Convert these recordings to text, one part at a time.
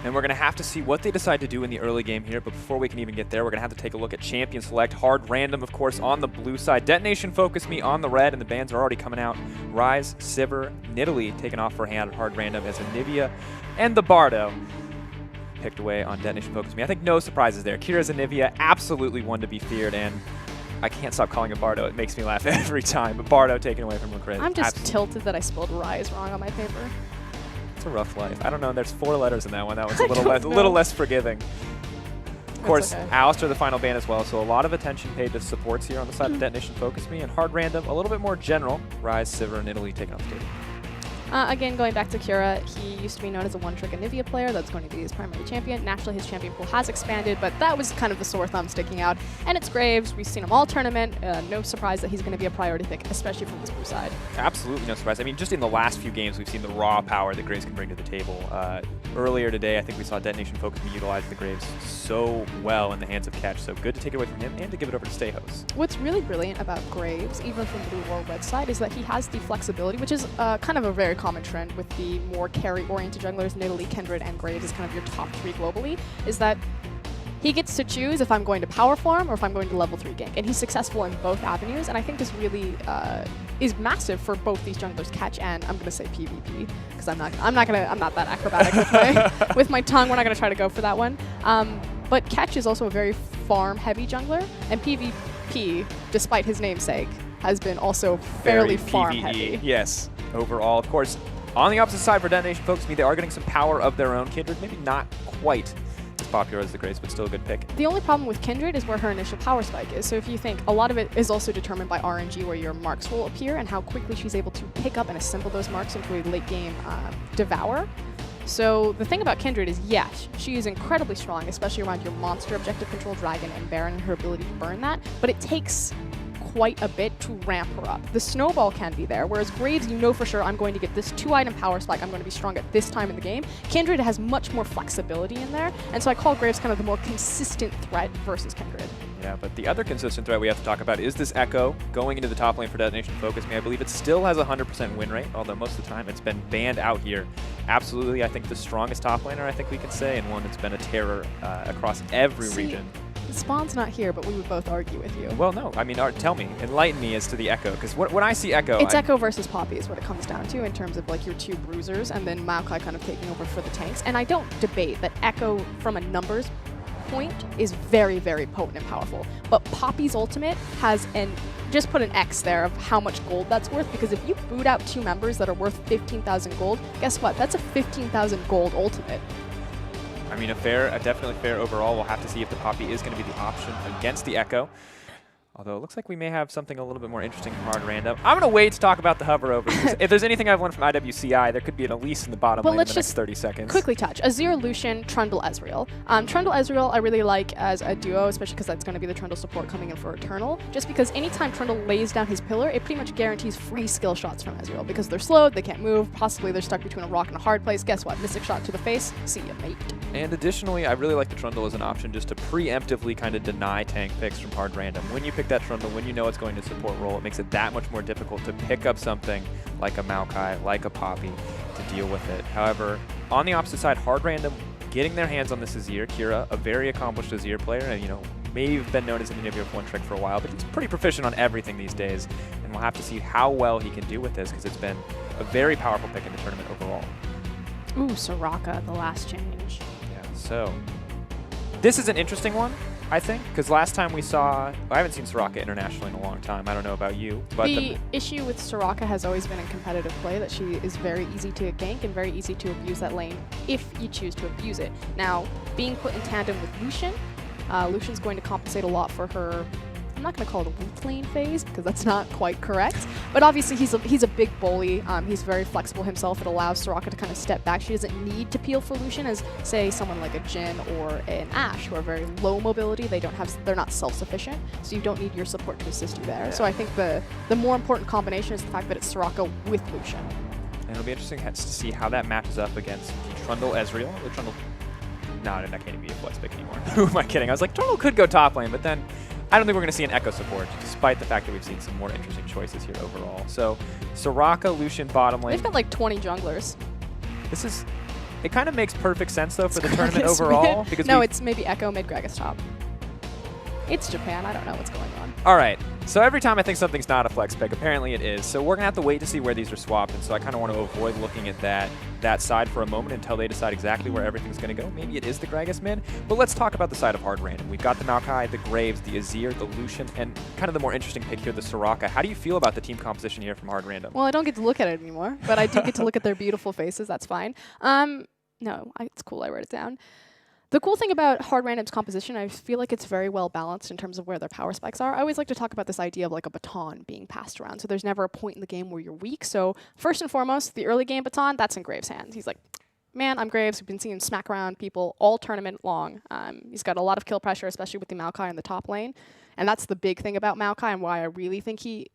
And we're going to have to see what they decide to do in the early game here. But before we can even get there, we're going to have to take a look at Champion Select. Hard Random, of course, on the blue side. DetonatioN FocusMe on the red, and the bans are already coming out. Rise, Sivir, Nidalee taking off for a hand at Hard Random as Anivia and the Bardo picked away on DetonatioN FocusMe. I think no surprises there. Kira's Anivia, absolutely one to be feared, and I can't stop calling it Bardo. It makes me laugh every time. But Bardo taken away from Lucrez. I'm just tilted that I spelled Rise wrong on my paper. It's a rough life. I don't know. There's 4 letters in that one. That was a little less forgiving. Of course, okay. Alistar the final ban as well, so a lot of attention paid to supports here on the side of DetonatioN FocusMe, and Hard Random, a little bit more general. Rise, Sivir, and Nidalee taking off the table. Again, going back to Kira, he used to be known as a one-trick Anivia player. That's going to be his primary champion. Naturally, his champion pool has expanded, but that was kind of the sore thumb sticking out. And it's Graves. We've seen him all tournament. No surprise that he's going to be a priority pick, especially from this blue side. Absolutely no surprise. I mean, just in the last few games, we've seen the raw power that Graves can bring to the table. Earlier today, I think we saw DetonatioN FocusMe utilize the Graves so well in the hands of Catch, so good to take it away from him and to give it over to Stayhos. What's really brilliant about Graves, even from blue or red side, is that he has the flexibility, which is kind of a very common trend with the more carry-oriented junglers. Nidalee, Kindred, and Graves is kind of your top 3 globally, is that he gets to choose if I'm going to power farm or if I'm going to level 3 gank, and he's successful in both avenues, and I think this really is massive for both these junglers, Catch and I'm going to say PvP, because I'm not that acrobatic with my tongue. We're not going to try to go for that one. But Catch is also a very farm-heavy jungler, and PvP, despite his namesake, has been also fairly farm-heavy. Yes, overall, of course. On the opposite side for DetonatioN FocusMe, they are getting some power of their own. Kindred, maybe not quite as popular as the Graves, but still a good pick. The only problem with Kindred is where her initial power spike is. So if you think, a lot of it is also determined by RNG, where your marks will appear and how quickly she's able to pick up and assemble those marks into a late game devour. So the thing about Kindred is, yes, she is incredibly strong, especially around your monster objective control, Dragon, and Baron, and her ability to burn that, but it takes quite a bit to ramp her up. The snowball can be there, whereas Graves, you know for sure, I'm going to get this 2-item power spike, I'm going to be strong at this time in the game. Kindred has much more flexibility in there, and so I call Graves kind of the more consistent threat versus Kindred. Yeah, but the other consistent threat we have to talk about is this Echo going into the top lane for DetonatioN FocusMe. I believe it still has a 100% win rate, although most of the time it's been banned out here. Absolutely, I think the strongest top laner, I think we can say, and one that's been a terror across every region. Spawn's not here, but we would both argue with you. Well, no. I mean, tell me. Enlighten me as to the Echo. Because when I see Echo... It's Echo versus Poppy is what it comes down to in terms of like your 2 bruisers and then Maokai kind of taking over for the tanks. And I don't debate that Echo, from a numbers point, is very, very potent and powerful. But Poppy's ultimate has just put an X there of how much gold that's worth, because if you boot out 2 members that are worth 15,000 gold, guess what? That's a 15,000 gold ultimate. I mean, definitely fair overall. We'll have to see if the Poppy is going to be the option against the Echo. Although it looks like we may have something a little bit more interesting from Hard Random. I'm going to wait to talk about the hover over. If there's anything I've learned from IWCI, there could be an Elise in the bottom lane in the next 30 seconds. Quickly touch. Azir, Lucian, Trundle, Ezreal. Trundle, Ezreal I really like as a duo, especially because that's going to be the Trundle support coming in for Eternal. Just because anytime Trundle lays down his pillar, it pretty much guarantees free skill shots from Ezreal. Because they're slowed, they can't move, possibly they're stuck between a rock and a hard place. Guess what? Mystic shot to the face. See ya, mate. And additionally, I really like the Trundle as an option just to preemptively kind of deny tank picks from Hard Random. When you pick that Trundle, when you know it's going to support role, it makes it that much more difficult to pick up something like a Maokai, like a Poppy, to deal with it. However, on the opposite side, Hard Random getting their hands on this Azir. Kira, a very accomplished Azir player, and may have been known as an Anivia one trick for a while, but he's pretty proficient on everything these days, and we'll have to see how well he can do with this, because it's been a very powerful pick in the tournament overall. Ooh, Soraka, the last change. Yeah, so this is an interesting one, I think, because last time we saw, I haven't seen Soraka internationally in a long time. I don't know about you. But the issue with Soraka has always been in competitive play that she is very easy to gank and very easy to abuse that lane if you choose to abuse it. Now, being put in tandem with Lucian, Lucian's going to compensate a lot for her, I'm not going to call it a weak lane phase because that's not quite correct, but obviously he's a big bully. He's very flexible himself. It allows Soraka to kind of step back. She doesn't need to peel for Lucian as, say, someone like a Jhin or an Ashe who are very low mobility. They're not self-sufficient, so you don't need your support to assist you there. Yeah. So I think the more important combination is the fact that it's Soraka with Lucian. And it'll be interesting to see how that matches up against the Trundle Ezreal. The Trundle, no, that can't even be a flex pick anymore. Who am I kidding? I was like, Trundle could go top lane, but then I don't think we're going to see an Echo support, despite the fact that we've seen some more interesting choices here overall. So, Soraka, Lucian, bottom lane. They've got like 20 junglers. This is It kind of makes perfect sense, though, for the tournament overall. Because no, it's maybe Echo mid Gragas top. It's Japan. I don't know what's going on. All right. So every time I think something's not a flex pick, apparently it is. So we're going to have to wait to see where these are swapped. And so I kind of want to avoid looking at that side for a moment until they decide exactly where everything's going to go. Maybe it is the Gragas mid. But let's talk about the side of hard random. We've got the Maokai, the Graves, the Azir, the Lucian, and kind of the more interesting pick here, the Soraka. How do you feel about the team composition here from hard random? Well, I don't get to look at it anymore, but I do get to look at their beautiful faces. That's fine. No, it's cool. I wrote it down. The cool thing about hard random's composition, I feel like it's very well balanced in terms of where their power spikes are. I always like to talk about this idea of like a baton being passed around. So there's never a point in the game where you're weak. So first and foremost, the early game baton, that's in Graves' hands. He's like, man, I'm Graves. We've been seeing him smack around people all tournament long. He's got a lot of kill pressure, especially with the Maokai in the top lane. And that's the big thing about Maokai and why I really think he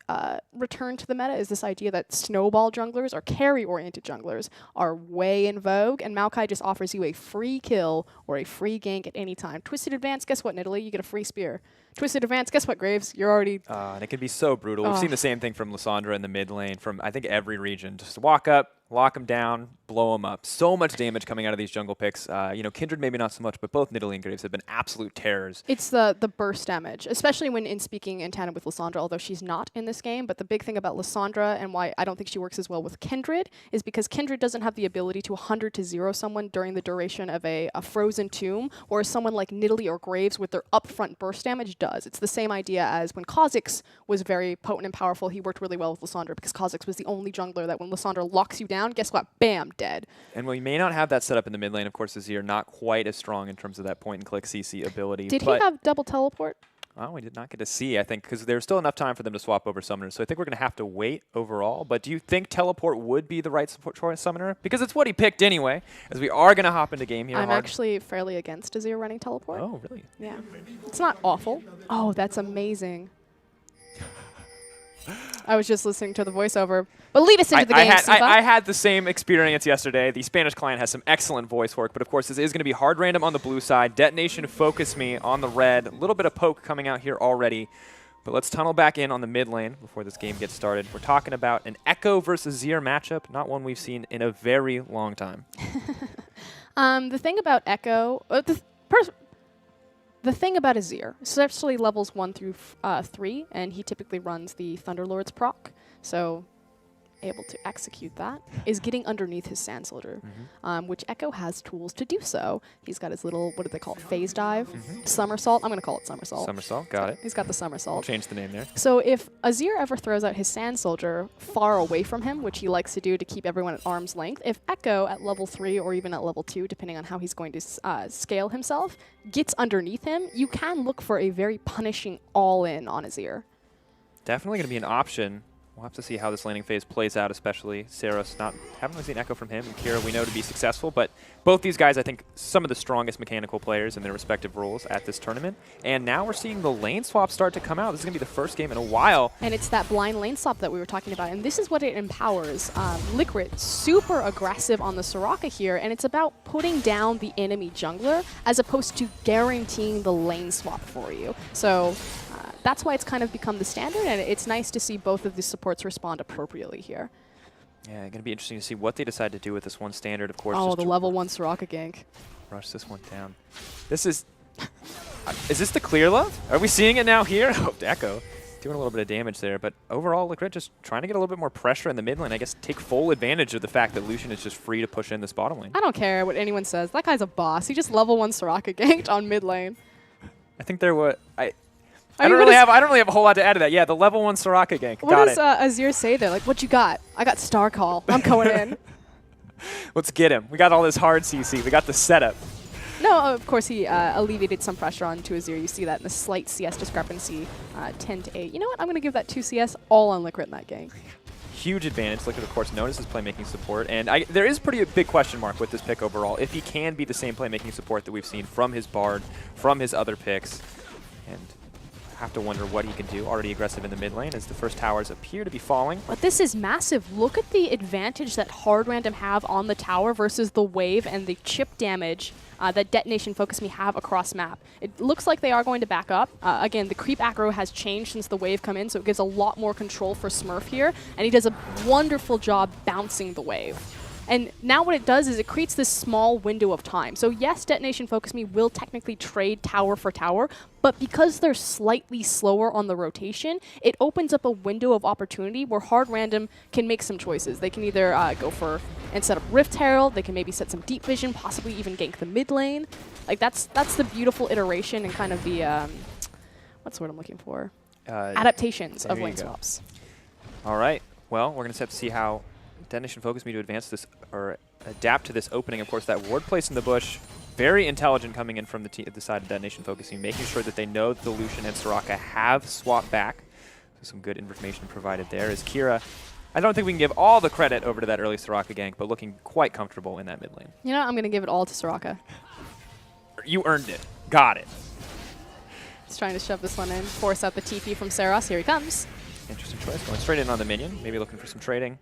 returned to the meta is this idea that snowball junglers or carry-oriented junglers are way in vogue, and Maokai just offers you a free kill or a free gank at any time. Twisted Advance, guess what, Nidalee? You get a free spear. Twisted Advance, guess what, Graves? You're already... and it can be so brutal. We've seen the same thing from Lissandra in the mid lane from, I think, every region. Just walk up, lock him down, blow him up. So much damage coming out of these jungle picks. You know, Kindred maybe not so much, but both Nidalee and Graves have been absolute terrors. It's the burst damage, especially when speaking in tandem with Lissandra, although she's not in this game. But the big thing about Lissandra and why I don't think she works as well with Kindred is because Kindred doesn't have the ability to 100-0 someone during the duration of a frozen tomb, whereas someone like Nidalee or Graves with their upfront burst damage does. It's the same idea as when Kha'Zix was very potent and powerful, he worked really well with Lissandra because Kha'Zix was the only jungler that when Lissandra locks you down, guess what? Bam, dead. And we may not have that set up in the mid lane. Of course, Azir not quite as strong in terms of that point-and-click CC ability. Did he have double teleport? Well, we did not get to see, I think, because there's still enough time for them to swap over summoners. So I think we're going to have to wait overall. But do you think teleport would be the right support choice summoner? Because it's what he picked anyway, as we are going to hop into game here. I'm actually fairly against Azir running teleport. Oh, really? Yeah. It's not awful. Oh, that's amazing. I was just listening to the voiceover. But lead us into the game, I had the same experience yesterday. The Spanish client has some excellent voice work, but of course this is going to be hard random on the blue side. DetonatioN FocusMe on the red. A little bit of poke coming out here already. But let's tunnel back in on the mid lane before this game gets started. We're talking about an Echo versus Azir matchup, not one we've seen in a very long time. The thing about Echo... The thing about Azir, especially levels 1 through 3, and he typically runs the Thunderlord's proc, so able to execute that, is getting underneath his Sand Soldier, which Echo has tools to do so. He's got his little, what do they call it, phase dive? Somersault? I'm going to call it somersault. Somersault, got it. He's got the somersault. I'll change the name there. So if Azir ever throws out his Sand Soldier far away from him, which he likes to do to keep everyone at arm's length, if Echo at level 3 or even at level 2, depending on how he's going to scale himself, gets underneath him, you can look for a very punishing all-in on Azir. Definitely going to be an option. We'll have to see how this laning phase plays out, especially Saros. Haven't really seen Echo from him, and Kira we know to be successful, but both these guys, I think, some of the strongest mechanical players in their respective roles at this tournament. And now we're seeing the lane swap start to come out. This is going to be the first game in a while. And it's that blind lane swap that we were talking about, and this is what it empowers. Liquid, super aggressive on the Soraka here, and it's about putting down the enemy jungler as opposed to guaranteeing the lane swap for you. So that's why it's kind of become the standard, and it's nice to see both of the supports respond appropriately here. Yeah, going to be interesting to see what they decide to do with this one standard, of course. Oh, the level 1 Soraka gank. Rush this one down. This is... is this the clear love? Are we seeing it now here? Oh, Echo doing a little bit of damage there, but overall, Liquid just trying to get a little bit more pressure in the mid lane. I guess take full advantage of the fact that Lucian is just free to push in this bottom lane. I don't care what anyone says. That guy's a boss. He just level 1 Soraka ganked on mid lane. I think there was... I don't really have a whole lot to add to that. Yeah, the level 1 Soraka gank. What does Azir say there? Like, what you got? I got Star Call. I'm going in. Let's get him. We got all this hard CC. We got the setup. No, of course he alleviated some pressure onto Azir. You see that in the slight CS discrepancy, 10 to 8. You know what? I'm going to give that 2 CS all on Liquid in that gank. Huge advantage. Liquid, of course, known as his playmaking support. And there is a big question mark with this pick overall. If he can be the same playmaking support that we've seen from his Bard, from his other picks. And have to wonder what he can do. Already aggressive in the mid lane as the first towers appear to be falling. But this is massive. Look at the advantage that hard random have on the tower versus the wave and the chip damage that DetonatioN FocusMe have across map. It looks like they are going to back up. Again, the creep aggro has changed since the wave come in, so it gives a lot more control for Smurf here, and he does a wonderful job bouncing the wave. And now what it does is it creates this small window of time. So yes, Detonation FocusMe will technically trade tower for tower, but because they're slightly slower on the rotation, it opens up a window of opportunity where Hard Random can make some choices. They can either go for and set up Rift Herald, they can maybe set some Deep Vision, possibly even gank the mid lane. Like that's the beautiful iteration and kind of the, what's the word I'm looking for? Adaptations of lane swaps. All right. Well, we're going to have to see how Detonation FocusMe to advance this or adapt to this opening. Of course, that ward place in the bush, very intelligent coming in from the side of Detonation FocusMe, making sure that they know that the Lucian and Soraka have swapped back. So some good information provided there. As Kira, I don't think we can give all the credit over to that early Soraka gank, but looking quite comfortable in that mid lane. You know, I'm going to give it all to Soraka. You earned it. Got it. He's trying to shove this one in, force out the TP from Saros. Here he comes. Interesting choice. Going straight in on the minion. Maybe looking for some trading.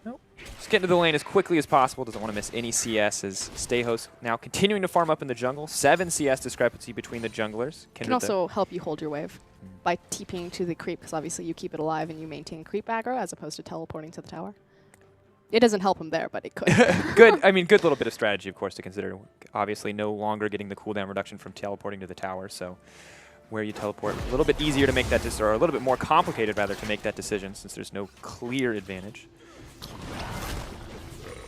Nope. Just get into the lane as quickly as possible. Doesn't want to miss any CS as Stayhost now continuing to farm up in the jungle. 7 CS discrepancy between the junglers. Can also help you hold your wave by TPing to the creep, because obviously you keep it alive and you maintain creep aggro as opposed to teleporting to the tower. It doesn't help him there, but it could. Good. I mean, good little bit of strategy, of course, to consider. Obviously, no longer getting the cooldown reduction from teleporting to the tower, so where you teleport, a little bit easier to make that decision, or a little bit more complicated, rather, to make that decision, since there's no clear advantage.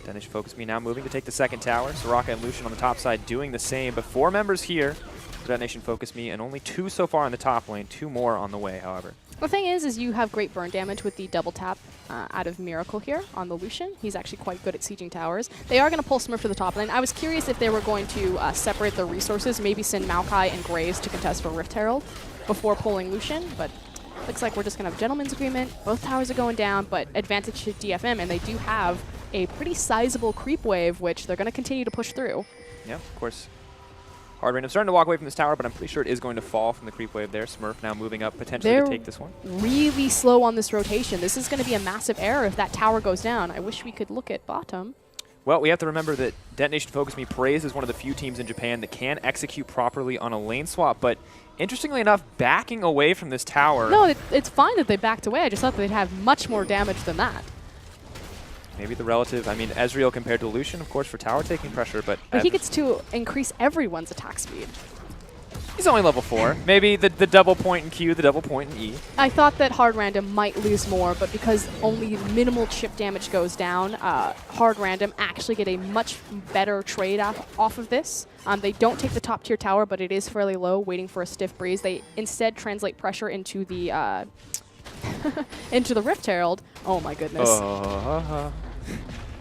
Detonation FocusMe now moving to take the second tower. Soraka and Lucian on the top side doing the same, but 4 members here for Detonation FocusMe, and only 2 so far in the top lane. 2 more on the way, however. The thing is you have great burn damage with the double tap out of Miracle here on the Lucian. He's actually quite good at sieging towers. They are going to pull Smurf to the top lane. I was curious if they were going to separate their resources, maybe send Maokai and Graves to contest for Rift Herald before pulling Lucian, but looks like we're just going to have a gentleman's agreement. Both towers are going down, but advantage to DFM, and they do have a pretty sizable creep wave, which they're going to continue to push through. Yeah, of course. Hard Random starting to walk away from this tower, but I'm pretty sure it is going to fall from the creep wave there. Smurf now moving up potentially to take this one. Really slow on this rotation. This is going to be a massive error if that tower goes down. I wish we could look at bottom. Well, we have to remember that Detonation FocusMe praised as one of the few teams in Japan that can execute properly on a lane swap, but interestingly enough, backing away from this tower. No, it's fine that they backed away. I just thought they'd have much more damage than that. Maybe the relative, I mean, Ezreal compared to Lucian, of course, for tower taking pressure, but he gets to increase everyone's attack speed. He's only level 4. Maybe the double point in Q, the double point in E. I thought that Hard Random might lose more, but because only minimal chip damage goes down, Hard Random actually get a much better trade off of this. They don't take the top tier tower, but it is fairly low, waiting for a stiff breeze. They instead translate pressure into the into the Rift Herald. Oh my goodness.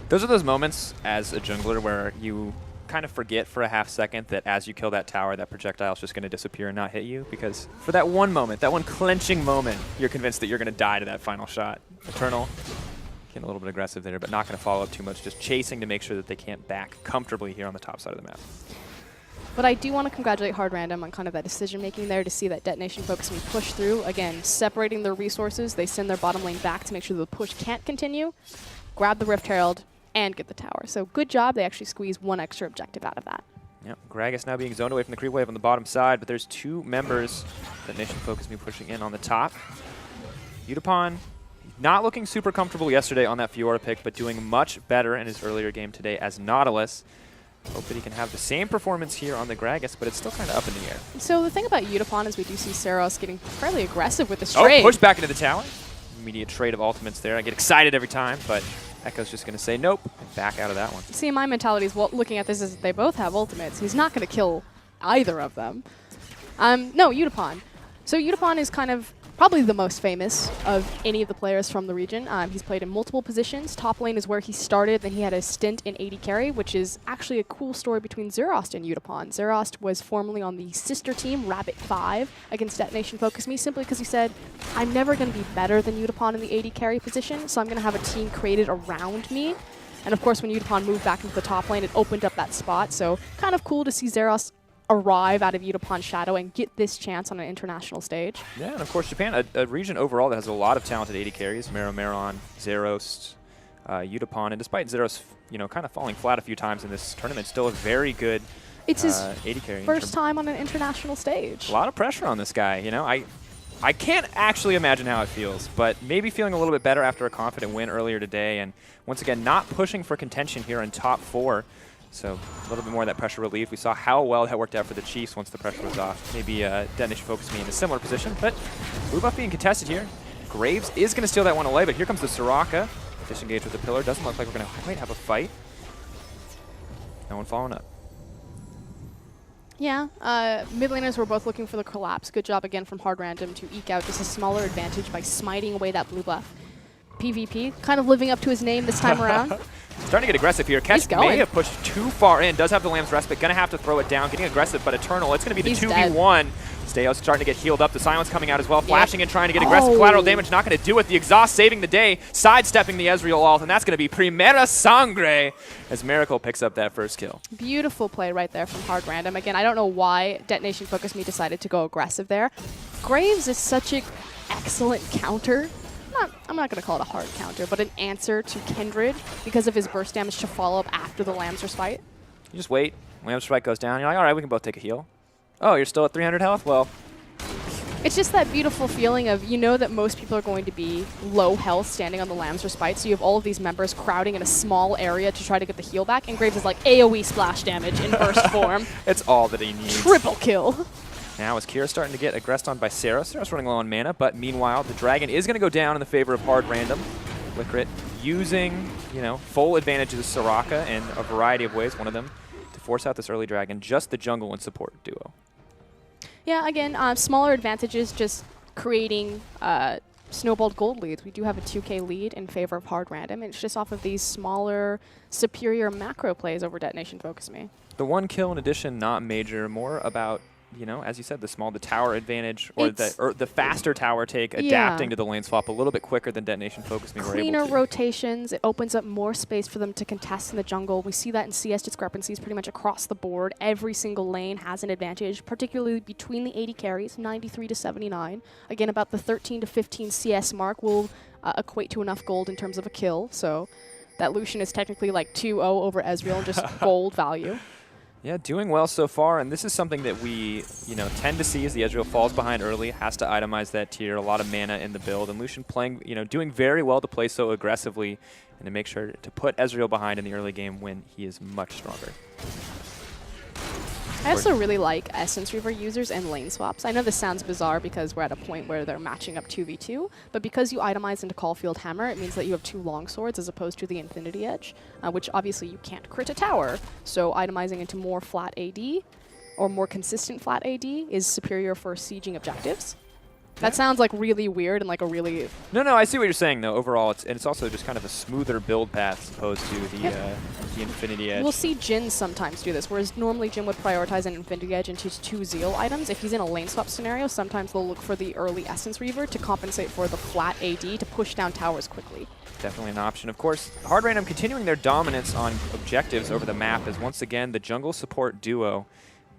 Those are those moments as a jungler where you kind of forget for a half second that as you kill that tower, that projectile is just going to disappear and not hit you, because for that one moment, that one clenching moment, you're convinced that you're going to die to that final shot. Eternal, getting a little bit aggressive there, but not going to follow up too much, just chasing to make sure that they can't back comfortably here on the top side of the map. But I do want to congratulate Hard Random on kind of that decision-making there to see that Detonation FocusMe push through. Again, separating their resources, they send their bottom lane back to make sure the push can't continue, grab the Rift Herald, and get the tower. So good job. They actually squeeze one extra objective out of that. Yep, Gragas now being zoned away from the creep wave on the bottom side, but there's 2 members that Nation FocusMe pushing in on the top. Udapon not looking super comfortable yesterday on that Fiora pick, but doing much better in his earlier game today as Nautilus. Hope that he can have the same performance here on the Gragas, but it's still kind of up in the air. So the thing about Udapon is we do see Saros getting fairly aggressive with the trade. Oh, push back into the tower. Immediate trade of ultimates there. I get excited every time, but Echo's just going to say nope and back out of that one. See, my mentality is looking at this is they both have ultimates. He's not going to kill either of them. No, Udapon. So Udapon is kind of probably the most famous of any of the players from the region. He's played in multiple positions. Top lane is where he started, then he had a stint in AD carry, which is actually a cool story between Zerost and Udapon. Zerost was formerly on the sister team, Rabbit 5, against Detonation FocusMe, simply because he said, I'm never going to be better than Udapon in the AD carry position, so I'm going to have a team created around me. And of course, when Udapon moved back into the top lane, it opened up that spot, so kind of cool to see Zerost arrive out of Udapon's shadow and get this chance on an international stage. Yeah, and of course Japan, a region overall that has a lot of talented AD carries. Maron, Zeros, Udapon, and despite Zeros, kind of falling flat a few times in this tournament, still a very good it's his AD carry. First time on an international stage. A lot of pressure on this guy, I can't actually imagine how it feels, but maybe feeling a little bit better after a confident win earlier today. And once again, not pushing for contention here in top 4. So a little bit more of that pressure relief. We saw how well that worked out for the Chiefs once the pressure was off. Maybe Detonation FocusMe in a similar position, but blue buff being contested here. Graves is going to steal that one away, but here comes the Soraka. Disengage with the pillar. Doesn't look like we're going to quite have a fight. No one following up. Yeah, mid laners were both looking for the collapse. Good job again from Hard Random to eke out just a smaller advantage by smiting away that blue buff. PvP, kind of living up to his name this time around. Starting to get aggressive here. Ketch may have pushed too far in. Does have the Lamb's Respite. Going to have to throw it down. Getting aggressive, but Eternal. It's going to be the 2v1. Steos starting to get healed up. The Silence coming out as well. Flashing and trying to get aggressive. Collateral damage not going to do it. The Exhaust saving the day. Sidestepping the Ezreal ult. And that's going to be Primera Sangre as Miracle picks up that first kill. Beautiful play right there from Hard Random. Again, I don't know why Detonation FocusMe decided to go aggressive there. Graves is such an excellent counter. I'm not going to call it a hard counter, but an answer to Kindred because of his burst damage to follow up after the Lamb's Respite. You just wait. Lamb's Respite goes down. You're like, all right, we can both take a heal. Oh, you're still at 300 health? Well. It's just that beautiful feeling of, you know that most people are going to be low health standing on the Lamb's Respite, so you have all of these members crowding in a small area to try to get the heal back, and Graves is like AoE splash damage in burst form. It's all that he needs. Triple kill. Now as Kira starting to get aggressed on by Sarah. Sarah's running low on mana, but meanwhile, the Dragon is going to go down in the favor of Hard Random. Liquid using, full advantage of the Soraka in a variety of ways. One of them to force out this early Dragon, just the jungle and support duo. Yeah, again, smaller advantages, just creating snowballed gold leads. We do have a 2k lead in favor of Hard Random, and it's just off of these smaller, superior macro plays over Detonation FocusMe. The one kill in addition, not major, more about as you said, the tower advantage or the faster tower take, adapting to the lane swap a little bit quicker than Detonation FocusMe were able to. Cleaner rotations, it opens up more space for them to contest in the jungle. We see that in CS discrepancies pretty much across the board. Every single lane has an advantage, particularly between the 80 carries, 93 to 79. Again, about the 13 to 15 CS mark will equate to enough gold in terms of a kill. So that Lucian is technically like 2-0 over Ezreal, just gold value. Yeah, doing well so far, and this is something that we, tend to see as the Ezreal falls behind early, has to itemize that tier, a lot of mana in the build, and Lucian playing, doing very well to play so aggressively and to make sure to put Ezreal behind in the early game when he is much stronger. I also really like Essence Reaver users and lane swaps. I know this sounds bizarre because we're at a point where they're matching up 2v2, but because you itemize into Caulfield Hammer, it means that you have 2 long swords as opposed to the Infinity Edge, which obviously you can't crit a tower. So itemizing into more flat AD or more consistent flat AD is superior for sieging objectives. That sounds like really weird and like a really... No, I see what you're saying, though. Overall, it's also just kind of a smoother build path as opposed to the Infinity Edge. We'll see Jhin sometimes do this, whereas normally Jhin would prioritize an Infinity Edge into 2 Zeal items. If he's in a lane swap scenario, sometimes they'll look for the early Essence Reaver to compensate for the flat AD to push down towers quickly. Definitely an option. Of course, Hard Random continuing their dominance on objectives over the map as once again the jungle support duo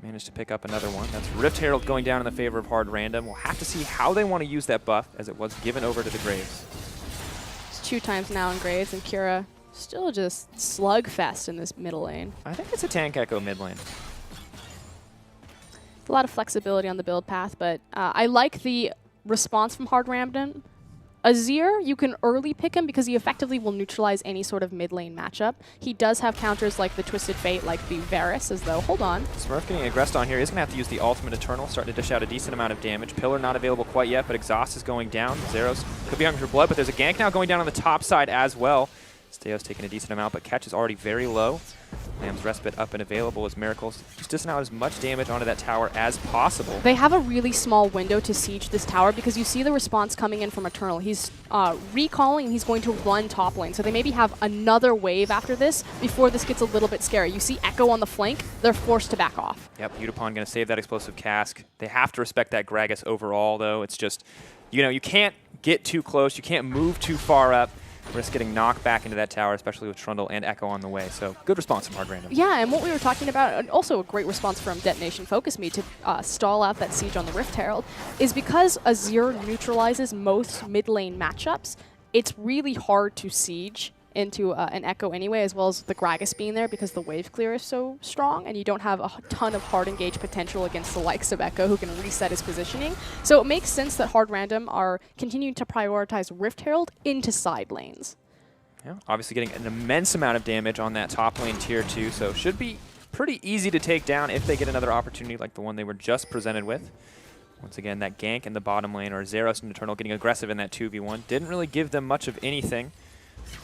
managed to pick up another one. That's Rift Herald going down in the favor of Hard Random. We'll have to see how they want to use that buff as it was given over to the Graves. It's 2 times now in Graves, and Kira still just slugfest in this middle lane. I think it's a tank echo mid lane. A lot of flexibility on the build path, but I like the response from Hard Random. Azir, you can early pick him because he effectively will neutralize any sort of mid lane matchup. He does have counters like the Twisted Fate, like the Varus, as though, hold on. Smurf getting aggressed on here. He's going to have to use the ultimate Eternal, starting to dish out a decent amount of damage. Pillar not available quite yet, but Exhaust is going down. Zeros could be hungry for blood, but there's a gank now going down on the top side as well. Steos taking a decent amount, but Catch is already very low. Lamb's Respite up and available as Miracles just dishing out as much damage onto that tower as possible. They have a really small window to siege this tower because you see the response coming in from Eternal. He's recalling and he's going to run top lane. So they maybe have another wave after this before this gets a little bit scary. You see Echo on the flank, they're forced to back off. Yep, Utapon going to save that explosive cask. They have to respect that Gragas overall though. It's just, you can't get too close, you can't move too far up. Risk getting knocked back into that tower, especially with Trundle and Echo on the way. So good response from Hard Random. Yeah, and what we were talking about, also a great response from Detonation FocusMe to stall out that siege on the Rift Herald, is because Azir neutralizes most mid lane matchups, it's really hard to siege into an Echo anyway, as well as the Gragas being there because the wave clear is so strong, and you don't have a ton of hard engage potential against the likes of Echo, who can reset his positioning. So it makes sense that Hard Random are continuing to prioritize Rift Herald into side lanes. Yeah, obviously getting an immense amount of damage on that top lane tier 2, so should be pretty easy to take down if they get another opportunity like the one they were just presented with. Once again, that gank in the bottom lane, or Zeros and Eternal getting aggressive in that 2v1, didn't really give them much of anything.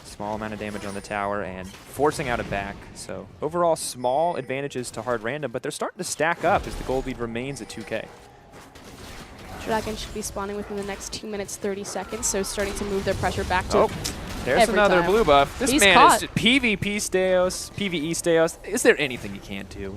Small amount of damage on the tower and forcing out a back. So overall, small advantages to Hard Random, but they're starting to stack up as the gold lead remains at 2K. Dragon should be spawning within the next 2 minutes 30 seconds, so starting to move their pressure back to there's another time. blue buff. This He's man caught. is PvP Steos, PvE Steos. Is there anything he can't do?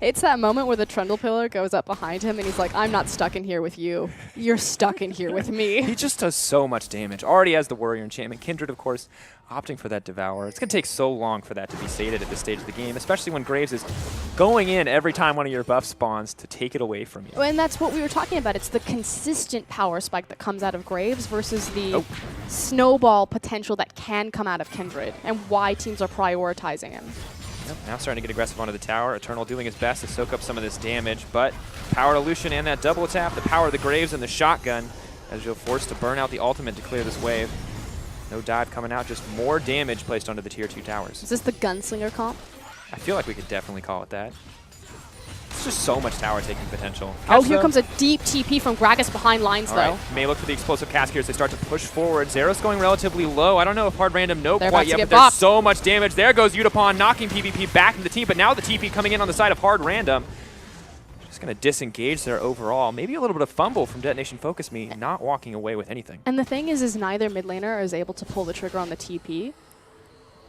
It's that moment where the Trundle Pillar goes up behind him and he's like, I'm not stuck in here with you. You're stuck in here with He me. just does so much damage. Already has the Warrior enchantment. Kindred, of course, opting for that Devourer. It's going to take so long for that to be sated at this stage of the game, especially when Graves is going in every time one of your buffs spawns to take it away from you. And that's what we were talking about. It's the consistent power spike that comes out of Graves versus the snowball potential that can come out of Kindred, and why teams are prioritizing him. Yep, now starting to get aggressive onto the tower. Eternal doing his best to soak up some of this damage, but power to Lucian and that double tap, the power of the Graves and the shotgun, as you're forced to burn out the ultimate to clear this wave. No dive coming out, just more damage placed onto the tier 2 towers. Is this the Gunslinger comp? I feel like we could definitely call it that. It's just so much tower taking potential. Oh, here comes a deep TP from Gragas behind lines, All though. right, may look for the explosive cask here as they start to push forward. Zeros going relatively low. I don't know if Hard Random know They're quite about to yet, get but there's bopped. so much damage. There goes Utapon knocking PvP back into the team, but now the TP coming in on the side of Hard Random. Just going to disengage there overall. Maybe a little bit of fumble from Detonation FocusMe, not walking away with anything. And the thing is neither mid laner is able to pull the trigger on the TP.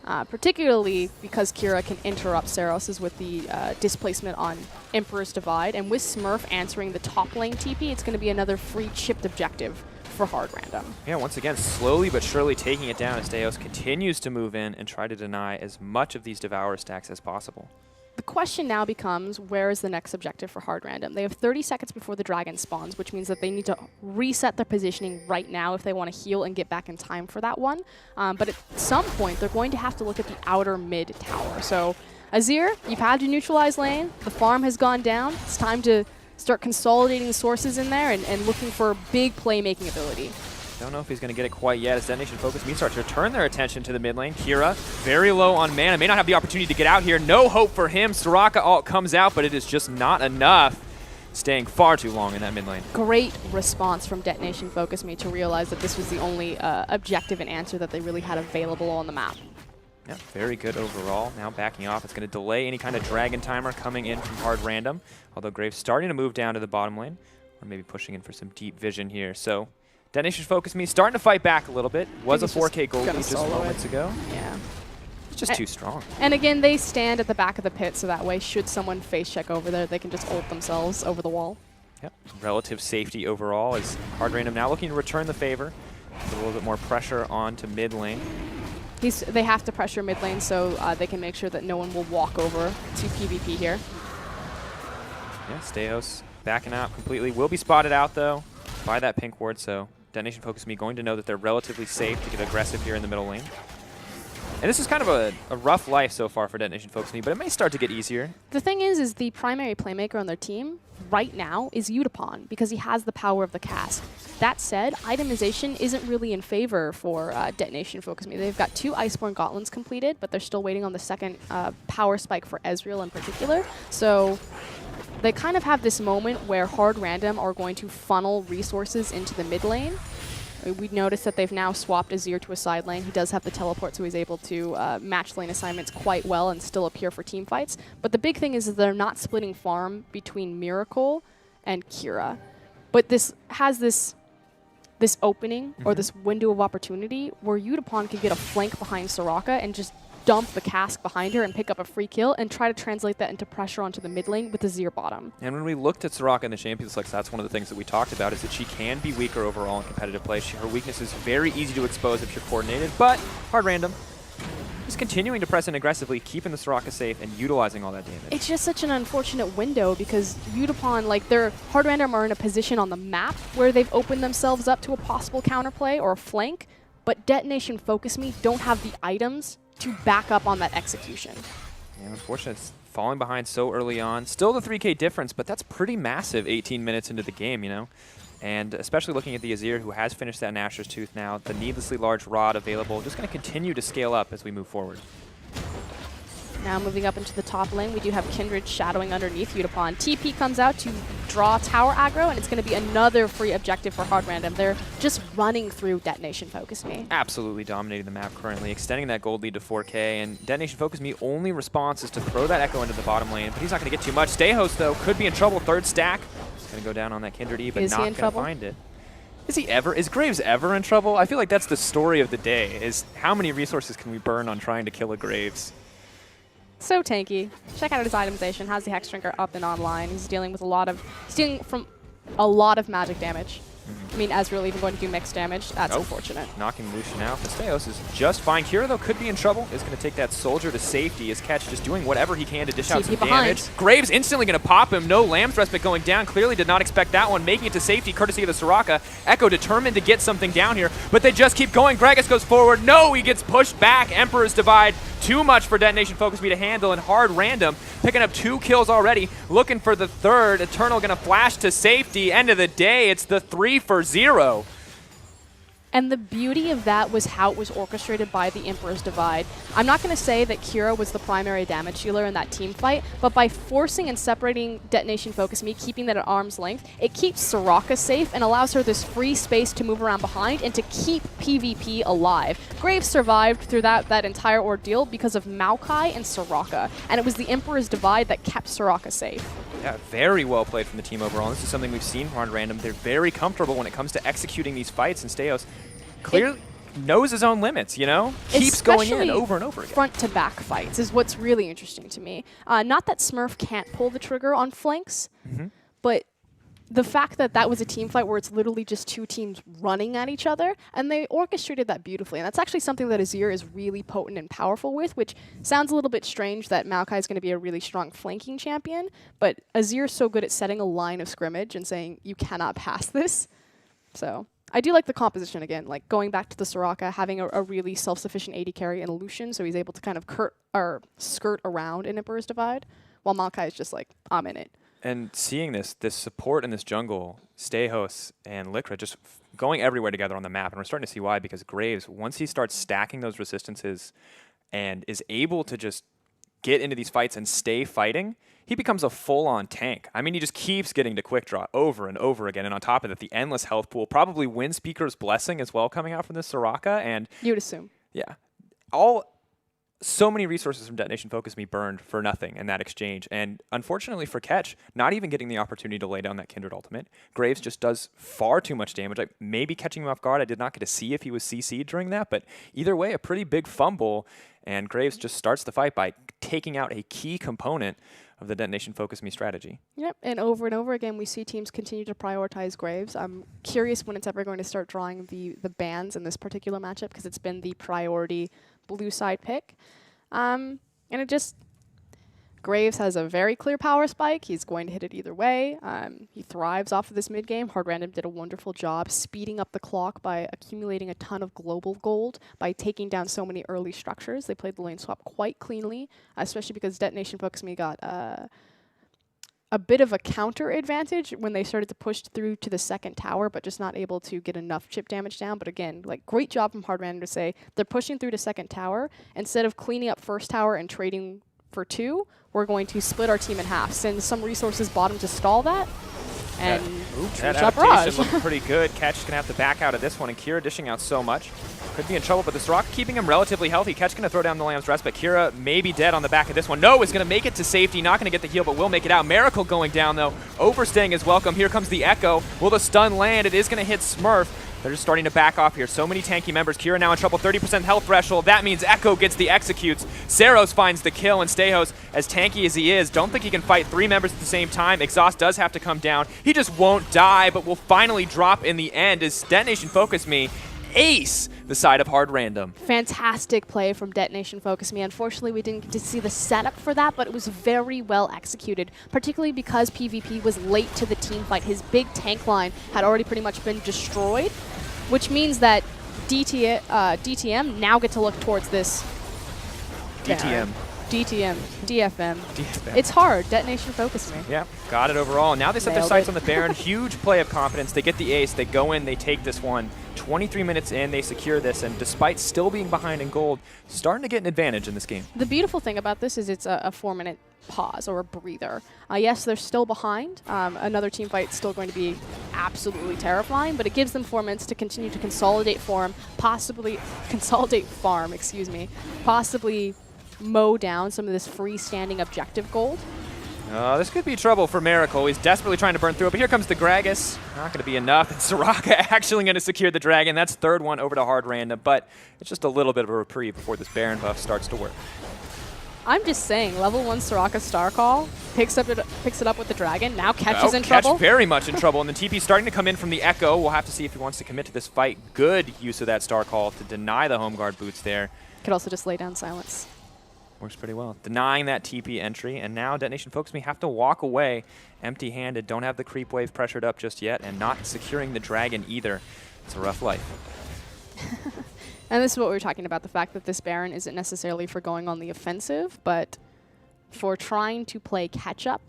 Particularly because Kira can interrupt Seros's with the displacement on Emperor's Divide, and with Smurf answering the top lane TP, it's going to be another free chipped objective for Hard Random. Yeah, once again, slowly but surely taking it down as Deos continues to move in and try to deny as much of these Devourer stacks as possible. The question now becomes, where is the next objective for Hard Random? They have 30 seconds before the dragon spawns, which means that they need to reset their positioning right now if they want to heal and get back in time for that one. But at some point, they're going to have to look at the outer mid tower. So, Azir, you've had your neutralized lane. The farm has gone down. It's time to start consolidating the sources in there and looking for big playmaking ability. Don't know if he's going to get it quite yet as Detonation FocusMe starts to turn their attention to the mid lane. Kira, very low on mana, may not have the opportunity to get out here. No hope for him. Soraka ult comes out, but it is just not enough. Staying far too long in that mid lane. Great response from Detonation FocusMe to realize that this was the only objective and answer that they really had available on the map. Yeah, very good overall. Now backing off. It's going to delay any kind of dragon timer coming in from Hard Random. Although Graves starting to move down to the bottom lane, or maybe pushing in for some deep vision here. So Detonation FocusMe starting to fight back a little bit. Was a 4K gold lead just moments ago. Yeah. It's just too strong. And again, they stand at the back of the pit, so that way, should someone face check over there, they can just ult themselves over the wall. Yep. Relative safety overall as Hard Random now looking to return the favor. Put a little bit more pressure onto mid lane. They have to pressure mid lane so they can make sure that no one will walk over to PvP here. Yeah, Steos backing out completely. Will be spotted out, though, by that pink ward, so Detonation FocusMe going to know that they're relatively safe to get aggressive here in the middle lane. And this is kind of a rough life so far for Detonation FocusMe, but it may start to get easier. The thing is the primary playmaker on their team right now is Utapon, because he has the power of the cask. That said, itemization isn't really in favor for Detonation FocusMe. They've got 2 Iceborne Gauntlets completed, but they're still waiting on the second power spike for Ezreal in particular. So they kind of have this moment where Hard Random are going to funnel resources into the mid lane. We noticed that they've now swapped Azir to a side lane. He does have the teleport, so he's able to match lane assignments quite well and still appear for team fights. But the big thing is that they're not splitting farm between Miracle and Kira. But this has this opening or this window of opportunity where Utapon could get a flank behind Soraka and just dump the cask behind her and pick up a free kill and try to translate that into pressure onto the mid lane with the Azir bottom. And when we looked at Soraka in the Champions League, that's one of the things that we talked about, is that she can be weaker overall in competitive play. Her weakness is very easy to expose if you're coordinated, but Hard Random just continuing to press in aggressively, keeping the Soraka safe and utilizing all that damage. It's just such an unfortunate window because Utapon, like, Hard Random are in a position on the map where they've opened themselves up to a possible counterplay or a flank, but Detonation FocusMe don't have the items to back up on that execution. Yeah, unfortunately, it's falling behind so early on. Still the 3K difference, but that's pretty massive 18 minutes into the game, you know? And especially looking at the Azir, who has finished that Nashor's Tooth now, the needlessly large rod available, just going to continue to scale up as we move forward. Now moving up into the top lane, we do have Kindred shadowing underneath Utapon. TP comes out to draw tower aggro, and it's going to be another free objective for Hard Random. They're just running through Detonation FocusMe. Absolutely dominating the map currently, extending that gold lead to 4K, and Detonation FocusMe only response is to throw that Echo into the bottom lane, but he's not going to get too much. Stayhost, though, could be in trouble. Third stack. He's going to go down on that Kindred E, but not going to find it. Is Graves ever in trouble? I feel like that's the story of the day, is how many resources can we burn on trying to kill a Graves? So tanky. Check out his itemization. Has the Hex Drinker up and online. He's dealing from a lot of magic damage. I mean, Ezreal even going to do mixed damage. That's unfortunate. Knocking Lucian out. Steos is just fine. Kira, though, could be in trouble. Is going to take that soldier to safety. His catch just doing whatever he can to dish out some damage. Graves instantly going to pop him. No Lamb's Respite going down. Clearly did not expect that one. Making it to safety courtesy of the Soraka. Echo determined to get something down here, but they just keep going. Gragas goes forward. No, he gets pushed back. Emperor's Divide. Too much for Detonation FocusMe to handle, and Hard Random picking up 2 kills already, looking for the third. Eternal going to flash to safety. End of the day, it's the 3 for 0. And the beauty of that was how it was orchestrated by the Emperor's Divide. I'm not going to say that Kira was the primary damage dealer in that team fight, but by forcing and separating Detonation FocusMe, keeping that at arm's length, it keeps Soraka safe and allows her this free space to move around behind and to keep PvP alive. Graves survived through that entire ordeal because of Maokai and Soraka, and it was the Emperor's Divide that kept Soraka safe. Yeah, very well played from the team overall. This is something we've seen from Hard Random. They're very comfortable when it comes to executing these fights, and Steos clearly knows his own limits, you know? Keeps going in over and over again. Front-to-back fights is what's really interesting to me. Not that Smurf can't pull the trigger on flanks, but the fact that that was a team fight where it's literally just 2 teams running at each other, and they orchestrated that beautifully. And that's actually something that Azir is really potent and powerful with, which sounds a little bit strange that Maokai is going to be a really strong flanking champion, but Azir is so good at setting a line of scrimmage and saying, you cannot pass this. So I do like the composition again, like going back to the Soraka, having a really self-sufficient AD carry and Lucian, so he's able to kind of skirt around in Emperor's Divide, while Maokai is just like, I'm in it. And seeing this support in this jungle, Stayhos and Likra just going everywhere together on the map, and we're starting to see why, because Graves, once he starts stacking those resistances and is able to just get into these fights and stay fighting, he becomes a full-on tank. I mean, he just keeps getting to quick draw over and over again, and on top of that, the endless health pool, probably Windspeaker's Blessing as well coming out from this Soraka, and you would assume. Yeah. So many resources from Detonation FocusMe burned for nothing in that exchange. And unfortunately for Ketch, not even getting the opportunity to lay down that Kindred ultimate. Graves just does far too much damage. Like maybe catching him off guard. I did not get to see if he was CC'd during that. But either way, a pretty big fumble. And Graves just starts the fight by taking out a key component of the Detonation FocusMe strategy. Yep, and over again, we see teams continue to prioritize Graves. I'm curious when it's ever going to start drawing the bans in this particular matchup, because it's been the priority blue side pick. And it just, Graves has a very clear power spike. He's going to hit it either way. He thrives off of this mid game. Hard Random did a wonderful job speeding up the clock by accumulating a ton of global gold by taking down so many early structures. They played the lane swap quite cleanly, especially because Detonation FocusMe got a bit of a counter advantage when they started to push through to the second tower, but just not able to get enough chip damage down. But again, like great job from Hard Random to say they're pushing through to second tower. Instead of cleaning up first tower and trading for 2, we're going to split our team in half, send some resources bottom to stall that, and that adaptation looked pretty good. Ketch is going to have to back out of this one, and Kira dishing out so much. Could be in trouble, but the Soraka keeping him relatively healthy. Ketch going to throw down the Lamb's Rest, but Kira may be dead on the back of this one. No, is going to make it to safety. Not going to get the heal, but will make it out. Miracle going down, though. Overstaying is welcome. Here comes the Echo. Will the stun land? It is going to hit Smurf. They're just starting to back off here. So many tanky members. Kira now in trouble, 30% health threshold. That means Echo gets the executes. Saros finds the kill, and Stayhos, as tanky as he is, don't think he can fight 3 members at the same time. Exhaust does have to come down. He just won't die, but will finally drop in the end as Detonation FocusMe ace the side of Hard Random. Fantastic play from Detonation FocusMe. Unfortunately, we didn't get to see the setup for that, but it was very well executed, particularly because PvP was late to the team fight. His big tank line had already pretty much been destroyed, which means that DTM now get to look towards this. DTM. DTM. DFM. DFM. It's hard. Detonation Focus Me. Yeah, got it overall. Now they set their Nailed sights it. on the Baron. Huge play of confidence. They get the ace. They go in. They take this one. 23 minutes in, they secure this. And despite still being behind in gold, starting to get an advantage in this game. The beautiful thing about this is it's a 4-minute pause or a breather. Yes, they're still behind. Another team fight's still going to be absolutely terrifying, but it gives them 4 minutes to continue to consolidate farm, possibly mow down some of this freestanding objective gold. This could be trouble for Miracle. He's desperately trying to burn through it, but here comes the Gragas. Not going to be enough. And Soraka actually going to secure the Dragon. That's third one over to Hard Random, but it's just a little bit of a reprieve before this Baron buff starts to work. I'm just saying, level 1 Soraka Star Call picks it up with the Dragon. Now Catch is in trouble. Catch very much in trouble, and the TP starting to come in from the Echo. We'll have to see if he wants to commit to this fight. Good use of that Star Call to deny the home guard boots there. Could also just lay down silence. Works pretty well. Denying that TP entry, and now Detonation FocusMe have to walk away empty-handed. Don't have the creep wave pressured up just yet, and not securing the Dragon either. It's a rough life. And this is what we were talking about, the fact that this Baron isn't necessarily for going on the offensive, but for trying to play catch-up.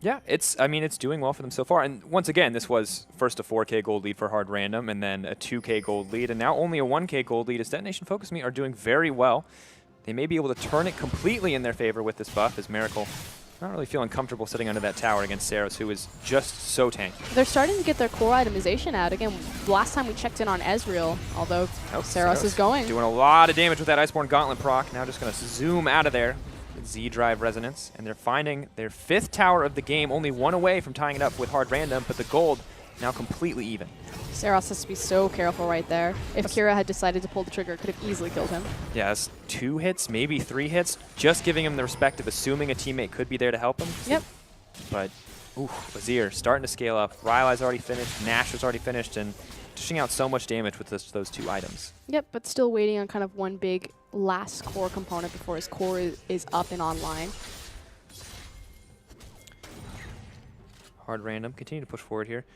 Yeah, it's doing well for them so far. And once again, this was first a 4K gold lead for Hard Random, and then a 2K gold lead, and now only a 1K gold lead as Detonation FocusMe are doing very well. They may be able to turn it completely in their favor with this buff, as Miracle not really feeling comfortable sitting under that tower against Saros, who is just so tanky. They're starting to get their core itemization out. Again, last time we checked in on Ezreal, although Saros is going. Doing a lot of damage with that Iceborne Gauntlet proc. Now just going to zoom out of there. Z-Drive Resonance, and they're finding their 5th tower of the game, only one away from tying it up with Hard Random, but the gold now completely even. Saros has to be so careful right there. If Kira had decided to pull the trigger, it could have easily killed him. Yeah, that's 2 hits, maybe 3 hits, just giving him the respect of assuming a teammate could be there to help him. Yep. But, Azir starting to scale up. Rylai's already finished, Nash was already finished, and dishing out so much damage with those 2 items. Yep, but still waiting on kind of one big last core component before his core is up and online. Hard Random, continue to push forward here.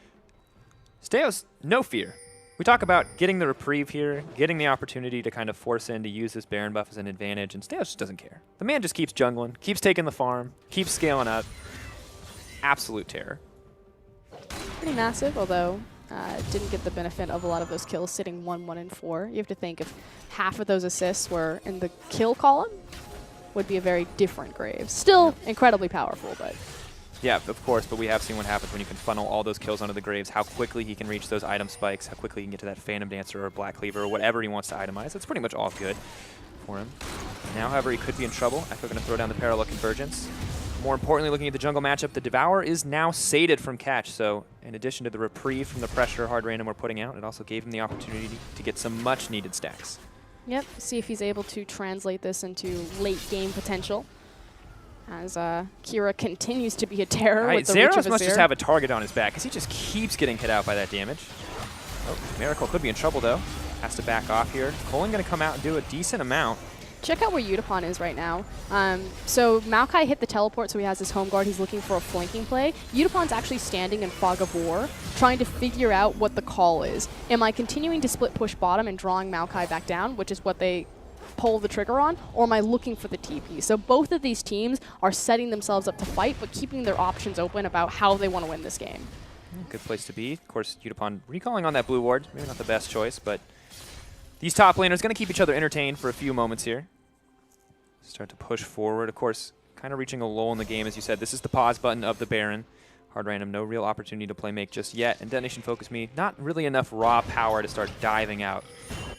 Steos, no fear. We talk about getting the reprieve here, getting the opportunity to kind of force in to use this Baron buff as an advantage, and Steos just doesn't care. The man just keeps jungling, keeps taking the farm, keeps scaling up. Absolute terror. Pretty massive, although didn't get the benefit of a lot of those kills sitting 1, 1, and 4. You have to think if half of those assists were in the kill column, would be a very different Graves. Still incredibly powerful, but... Yeah, of course, but we have seen what happens when you can funnel all those kills onto the Graves, how quickly he can reach those item spikes, how quickly he can get to that Phantom Dancer or Black Cleaver or whatever he wants to itemize. It's pretty much all good for him. Now, however, he could be in trouble. Echo going to throw down the Parallel Convergence. More importantly, looking at the jungle matchup, the Devour is now sated from catch, so in addition to the reprieve from the pressure Hard Random were putting out, it also gave him the opportunity to get some much-needed stacks. Yep, see if he's able to translate this into late-game potential. As Kira continues to be a terror with the reach of Zeros must Azir. just have a target on his back, because he just keeps getting hit out by that damage. Oh, Miracle could be in trouble, though. Has to back off here. Colin going to come out and do a decent amount. Check out where Utapon is right now. So Maokai hit the teleport, so he has his home guard. He's looking for a flanking play. Utapon's actually standing in Fog of War, trying to figure out what the call is. Am I continuing to split push bottom and drawing Maokai back down, which is what they pull the trigger on, or am I looking for the TP? So both of these teams are setting themselves up to fight, but keeping their options open about how they want to win this game. Good place to be. Of course, Utapon recalling on that blue ward. Maybe not the best choice, but these top laners going to keep each other entertained for a few moments here. Start to push forward. Of course, kind of reaching a lull in the game, as you said. This is the pause button of the Baron. Hard Random, no real opportunity to play make just yet. And Detonation FocusMe, not really enough raw power to start diving out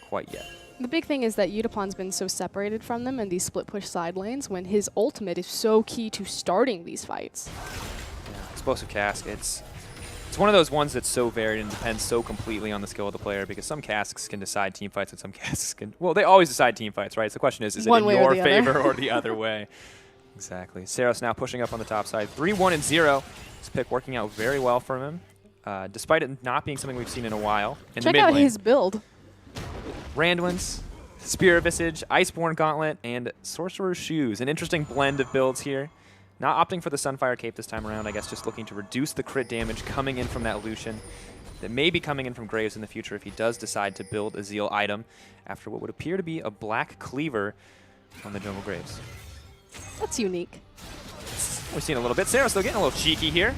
quite yet. The big thing is that Utapon's been so separated from them in these split push side lanes when his ultimate is so key to starting these fights. Yeah, explosive cask. It's one of those ones that's so varied and depends so completely on the skill of the player, because some casks can decide team fights and some casks can... Well, they always decide team fights, right? So the question is it in your favor or the other way? Exactly. Saros now pushing up on the top side. 3-1 and 0. This pick working out very well for him, despite it not being something we've seen in a while. Check out his build. Randwins, Spear of Visage, Iceborne Gauntlet, and Sorcerer's Shoes. An interesting blend of builds here. Not opting for the Sunfire Cape this time around, I guess just looking to reduce the crit damage coming in from that Lucian that may be coming in from Graves in the future if he does decide to build a Zeal item after what would appear to be a Black Cleaver on the Jungle Graves. That's unique. We've seen a little bit. Saros, though, getting a little cheeky here.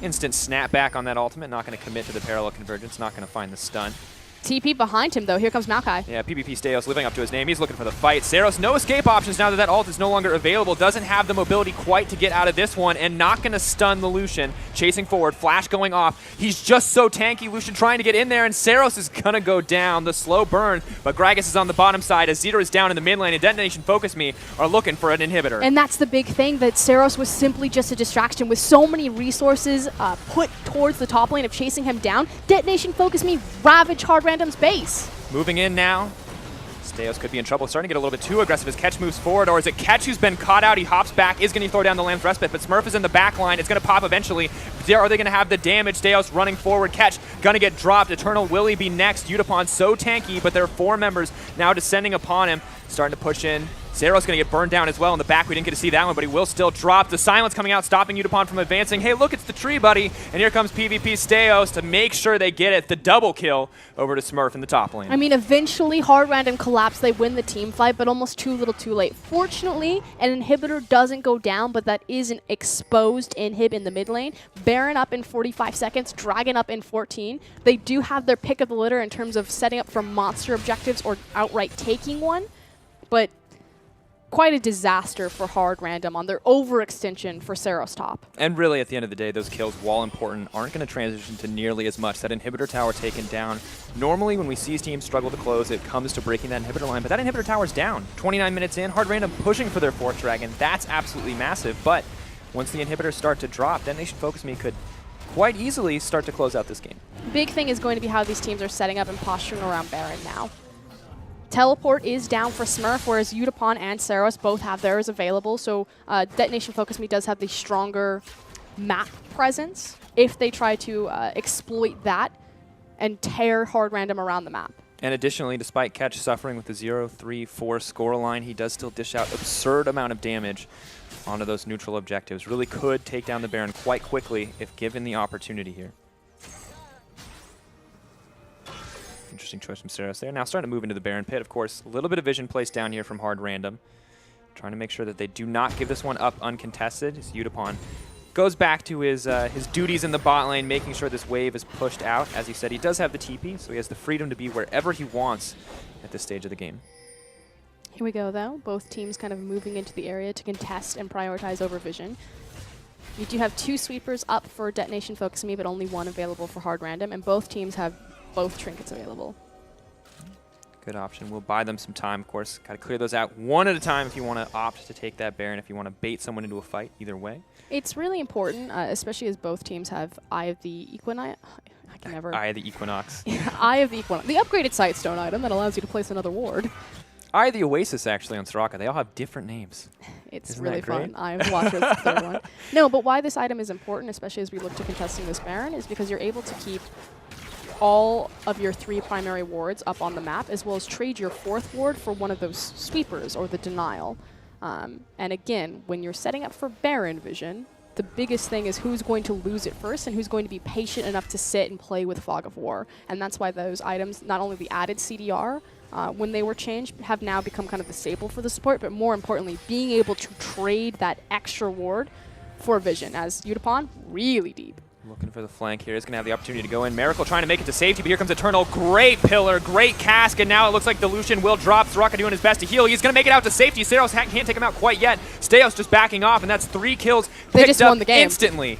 Instant snapback on that ultimate. Not going to commit to the parallel convergence. Not going to find the stun. TP behind him, though. Here comes Maokai. Yeah, PvP Steos living up to his name. He's looking for the fight. Saros, no escape options now that that ult is no longer available. Doesn't have the mobility quite to get out of this one, and not going to stun the Lucian. Chasing forward, flash going off. He's just so tanky. Lucian trying to get in there, and Saros is going to go down. The slow burn, but Gragas is on the bottom side as Zeter is down in the mid lane, and Detonation FocusMe are looking for an inhibitor. And that's the big thing, that Saros was simply just a distraction. With so many resources put towards the top lane of chasing him down, Detonation FocusMe ravage Hard Random's base. Moving in now. Steos could be in trouble, starting to get a little bit too aggressive as Ketch moves forward, or is it Ketch who's been caught out? He hops back, is going to throw down the Lamb's Respite, but Smurf is in the back line. It's going to pop eventually. Are they going to have the damage? Steos running forward. Ketch going to get dropped. Eternal will he be next? Utapon so tanky, but there are 4 members now descending upon him, starting to push in. Zero's going to get burned down as well in the back. We didn't get to see that one, but he will still drop. The silence coming out, stopping Utapon from advancing. Hey, look, it's the tree, buddy. And here comes PvP Steos to make sure they get it. The double kill over to Smurf in the top lane. I mean, eventually, Hard Random collapse. They win the team fight, but almost too little too late. Fortunately, an inhibitor doesn't go down, but that is an exposed inhib in the mid lane. Baron up in 45 seconds, Dragon up in 14. They do have their pick of the litter in terms of setting up for monster objectives or outright taking one, but quite a disaster for Hard Random on their overextension for Saros top. And really, at the end of the day, those kills, while important, aren't going to transition to nearly as much. That inhibitor tower taken down. Normally, when we see teams struggle to close, it comes to breaking that inhibitor line, but that inhibitor tower's down. 29 minutes in, Hard Random pushing for their 4th dragon. That's absolutely massive, but once the inhibitors start to drop, Detonation FocusMe could quite easily start to close out this game. Big thing is going to be how these teams are setting up and posturing around Baron now. Teleport is down for Smurf, whereas Utapon and Saros both have theirs available, so Detonation FocusMe does have the stronger map presence if they try to exploit that and tear Hard Random around the map. And additionally, despite Ketch suffering with the 0-3-4 scoreline, he does still dish out absurd amount of damage onto those neutral objectives. Really could take down the Baron quite quickly if given the opportunity here. Interesting choice from Saros there. Now starting to move into the Baron pit, of course. A little bit of vision placed down here from Hard Random. Trying to make sure that they do not give this one up uncontested. As Utapon goes back to his duties in the bot lane, making sure this wave is pushed out. As he said, he does have the TP, so he has the freedom to be wherever he wants at this stage of the game. Here we go, though. Both teams kind of moving into the area to contest and prioritize over vision. You do have 2 sweepers up for Detonation FocusMe, but only 1 available for Hard Random, and both teams have both trinkets available. Good option. We'll buy them some time, of course. Got to clear those out one at a time if you want to opt to take that Baron, if you want to bait someone into a fight, either way. It's really important, especially as both teams have Eye of the Equinox. I can never. Eye of the Equinox. Eye of the Equinox. The upgraded Sightstone item that allows you to place another ward. Eye of the Oasis, actually, on Soraka. They all have different names. It's Isn't really that great? fun. Eye of the Watcher is the 3rd one. No, but why this item is important, especially as we look to contesting this Baron, is because you're able to keep all of your 3 primary wards up on the map, as well as trade your 4th ward for one of those sweepers or the denial. And again, when you're setting up for Baron vision, the biggest thing is who's going to lose it first and who's going to be patient enough to sit and play with Fog of War. And that's why those items, not only the added CDR, when they were changed, have now become kind of the staple for the support, but more importantly, being able to trade that extra ward for vision, as Utapon, really deep. Looking for the flank here. He's going to have the opportunity to go in. Miracle trying to make it to safety, but here comes Eternal. Great pillar, great cask, and now it looks like the Lucian will drop. Soraka doing his best to heal. He's going to make it out to safety. Saros can't take him out quite yet. Steos just backing off, and that's 3 kills. They just won the game. Instantly.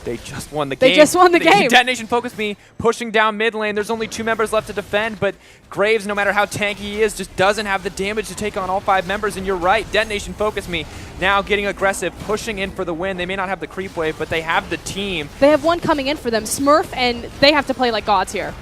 They just won the game. They just won the game. Detonation FocusMe pushing down mid lane. There's only 2 members left to defend, but Graves, no matter how tanky he is, just doesn't have the damage to take on all 5 members. And you're right, Detonation FocusMe now getting aggressive, pushing in for the win. They may not have the creep wave, but they have the team. They have one coming in for them, Smurf, and they have to play like gods here.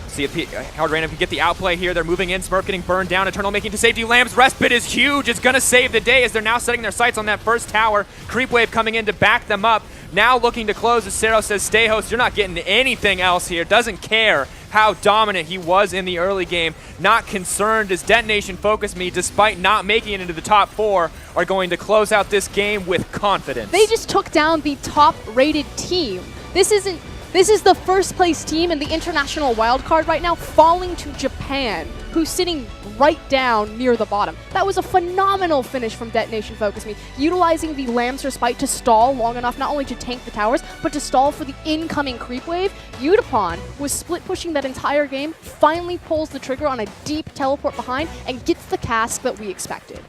See if Hard Random can get the outplay here. They're moving in. Smurf getting burned down. Eternal making to safety. Lamb's Respite is huge. It's going to save the day as they're now setting their sights on that first tower. Creep wave coming in to back them up. Now looking to close as Saros says, stay host, you're not getting anything else here. Doesn't care. how dominant he was in the early game. Not concerned as Detonation FocusMe, despite not making it into the top 4, are going to close out this game with confidence. They just took down the top-rated team. This is the first place team in the international wildcard right now, falling to Japan, who's sitting right down near the bottom. That was a phenomenal finish from DetonatioN FocusMe, utilizing the Lamb's Respite to stall long enough not only to tank the towers, but to stall for the incoming creep wave. Yutapon was split pushing that entire game, finally pulls the trigger on a deep teleport behind, and gets the cask that we expected.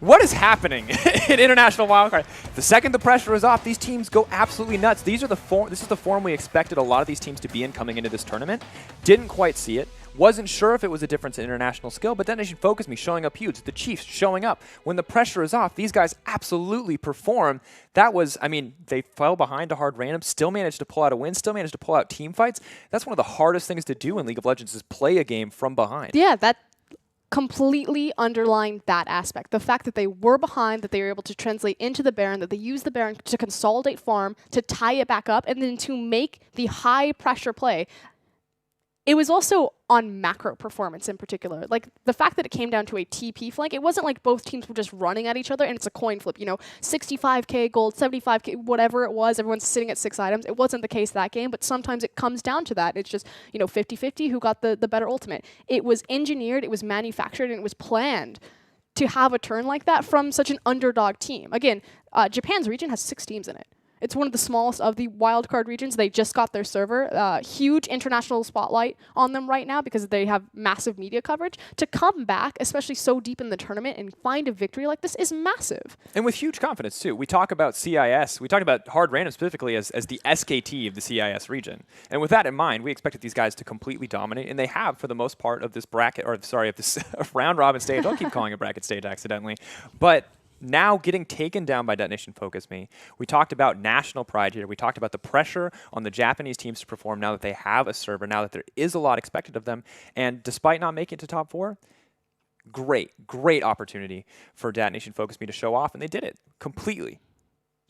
What is happening in International Wildcard? The second the pressure is off, these teams go absolutely nuts. This is the form we expected a lot of these teams to be in coming into this tournament. Didn't quite see it. Wasn't sure if it was a difference in international skill, but DetonatioN FocusMe showing up huge. The Chiefs showing up. When the pressure is off, these guys absolutely perform. That was, I mean, they fell behind to hard random, still managed to pull out a win, still managed to pull out team fights. That's one of the hardest things to do in League of Legends is play a game from behind. Yeah, that completely underlined that aspect. The fact that they were behind, that they were able to translate into the Baron, that they used the Baron to consolidate farm, to tie it back up, and then to make the high pressure play. It was also on macro performance in particular. Like, the fact that it came down to a TP flank, it wasn't like both teams were just running at each other and it's a coin flip, you know, 65k gold, 75k, whatever it was, everyone's sitting at 6 items. It wasn't the case that game, but sometimes it comes down to that. It's just, you know, 50-50 who got the better ultimate. It was engineered, it was manufactured, and it was planned to have a turn like that from such an underdog team. Again, Japan's region has 6 teams in it. It's one of the smallest of the wildcard regions. They just got their server. Huge international spotlight on them right now because they have massive media coverage. To come back, especially so deep in the tournament, and find a victory like this is massive. And with huge confidence, too. We talk about CIS. We talk about hard random specifically as the SKT of the CIS region. And with that in mind, we expected these guys to completely dominate, and they have for the most part of this bracket, or sorry, of this round-robin stage. I'll keep calling it bracket stage accidentally. But now getting taken down by DetonatioN FocusMe. We talked about national pride here. We talked about the pressure on the Japanese teams to perform now that they have a server, now that there is a lot expected of them. And despite not making it to top 4, great opportunity for DetonatioN FocusMe to show off, and they did it completely.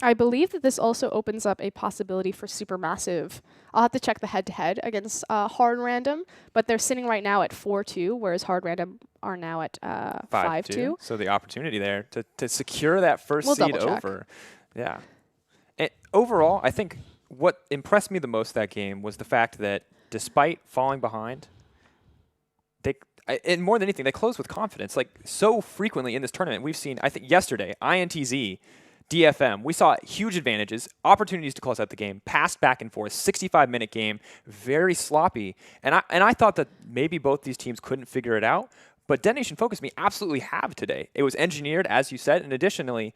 I believe that this also opens up a possibility for Supermassive. I'll have to check the head-to-head against Hard Random, but they're sitting right now at 4-2, whereas Hard Random are now at 5-2. So the opportunity there to secure that first seed over. Yeah. And overall, I think what impressed me the most that game was the fact that despite falling behind, and more than anything, they closed with confidence. Like, so frequently in this tournament, we've seen, I think yesterday, INTZ, DFM, we saw huge advantages, opportunities to close out the game, passed back and forth, 65-minute game, very sloppy. And I thought that maybe both these teams couldn't figure it out, but DetonatioN FocusMe absolutely have today. It was engineered, as you said, and additionally,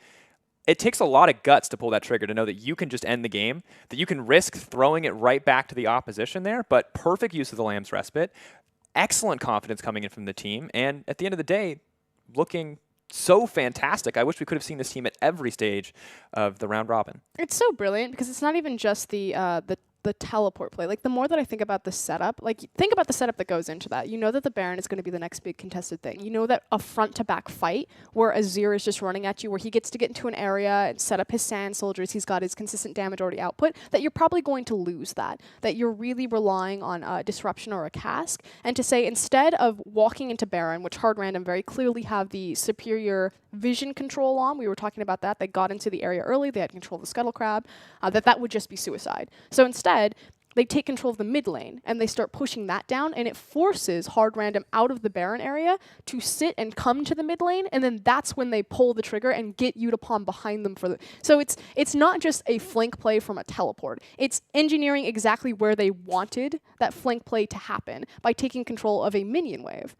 it takes a lot of guts to pull that trigger to know that you can just end the game, that you can risk throwing it right back to the opposition there, but perfect use of the Lamb's Respite, excellent confidence coming in from the team, and at the end of the day, looking so fantastic. I wish we could have seen this team at every stage of the round robin. It's so brilliant because it's not even just the teleport play. Like, the more that I think about the setup, like, think about the setup that goes into that. You know that the Baron is going to be the next big contested thing. You know that a front-to-back fight where Azir is just running at you, where he gets to get into an area and set up his sand soldiers, he's got his consistent damage already output, that you're probably going to lose that you're really relying on a disruption or a cask. And to say, instead of walking into Baron, which Hard Random very clearly have the superior vision control on, we were talking about that, they got into the area early, they had control of the Scuttle Crab, that would just be suicide. So instead, they take control of the mid lane and they start pushing that down, and it forces Hard Random out of the Baron area to sit and come to the mid lane, and then that's when they pull the trigger and get Yutapon behind them for the. So it's not just a flank play from a teleport. It's engineering exactly where they wanted that flank play to happen by taking control of a minion wave.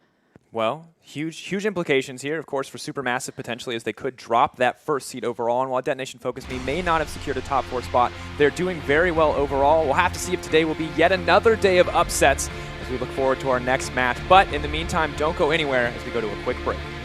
Well, huge implications here, of course, for Supermassive potentially, as they could drop that first seed overall. And while DetonatioN FocusMe may not have secured a top 4 spot, they're doing very well overall. We'll have to see if today will be yet another day of upsets as we look forward to our next match. But in the meantime, don't go anywhere as we go to a quick break.